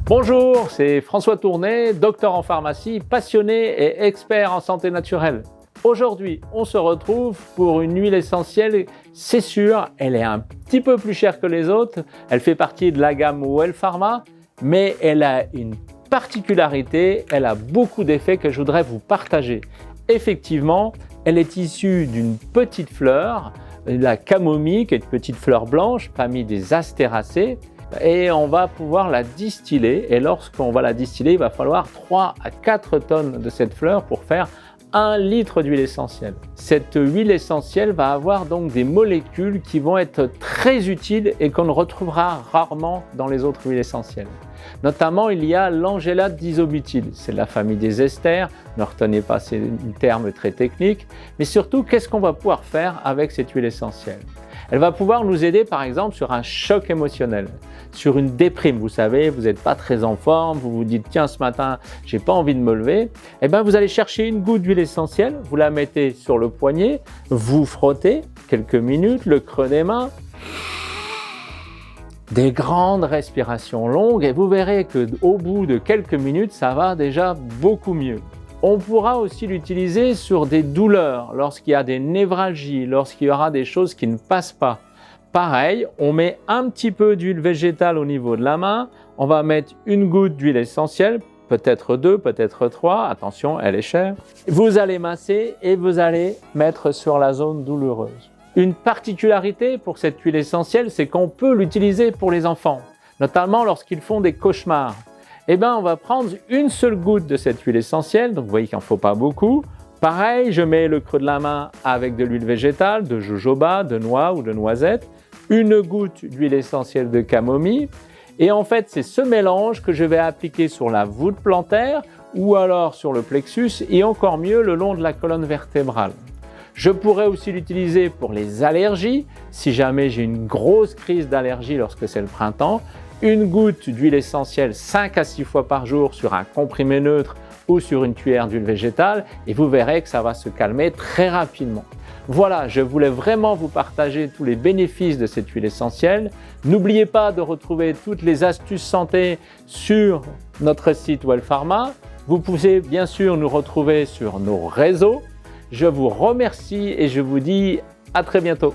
Bonjour, c'est François Tournet, docteur en pharmacie, passionné et expert en santé naturelle. Aujourd'hui, on se retrouve pour une huile essentielle, c'est sûr, elle est un petit peu plus chère que les autres, elle fait partie de la gamme Well Pharma, mais elle a une particularité, elle a beaucoup d'effets que je voudrais vous partager. Effectivement, elle est issue d'une petite fleur, la camomille, qui est une petite fleur blanche, famille des astéracées, et on va pouvoir la distiller. Et lorsqu'on va la distiller, il va falloir 3 à 4 tonnes de cette fleur pour faire 1 litre d'huile essentielle. Cette huile essentielle va avoir donc des molécules qui vont être très utiles et qu'on retrouvera rarement dans les autres huiles essentielles. Notamment, il y a l'angélate d'isobutyle, c'est la famille des esters, ne retenez pas ces termes très techniques, mais surtout, qu'est-ce qu'on va pouvoir faire avec cette huile essentielle? Elle va pouvoir nous aider par exemple sur un choc émotionnel, sur une déprime. Vous savez, vous n'êtes pas très en forme, vous vous dites tiens ce matin j'ai pas envie de me lever. Eh bien vous allez chercher une goutte d'huile essentielle, vous la mettez sur le poignet, vous frottez quelques minutes, le creux des mains, des grandes respirations longues et vous verrez qu'au bout de quelques minutes ça va déjà beaucoup mieux. On pourra aussi l'utiliser sur des douleurs, lorsqu'il y a des névralgies, lorsqu'il y aura des choses qui ne passent pas. Pareil, on met un petit peu d'huile végétale au niveau de la main, on va mettre une goutte d'huile essentielle, peut-être 2, peut-être 3, attention, elle est chère. Vous allez masser et vous allez mettre sur la zone douloureuse. Une particularité pour cette huile essentielle, c'est qu'on peut l'utiliser pour les enfants, notamment lorsqu'ils font des cauchemars. Eh bien, on va prendre une seule goutte de cette huile essentielle, donc vous voyez qu'il n'en faut pas beaucoup. Pareil, je mets le creux de la main avec de l'huile végétale, de jojoba, de noix ou de noisette, une goutte d'huile essentielle de camomille. Et en fait, c'est ce mélange que je vais appliquer sur la voûte plantaire ou alors sur le plexus et encore mieux le long de la colonne vertébrale. Je pourrais aussi l'utiliser pour les allergies, si jamais j'ai une grosse crise d'allergie lorsque c'est le printemps. Une goutte d'huile essentielle 5 à 6 fois par jour sur un comprimé neutre ou sur une cuillère d'huile végétale et vous verrez que ça va se calmer très rapidement. Voilà, je voulais vraiment vous partager tous les bénéfices de cette huile essentielle. N'oubliez pas de retrouver toutes les astuces santé sur notre site Well Pharma. Vous pouvez bien sûr nous retrouver sur nos réseaux. Je vous remercie et je vous dis à très bientôt.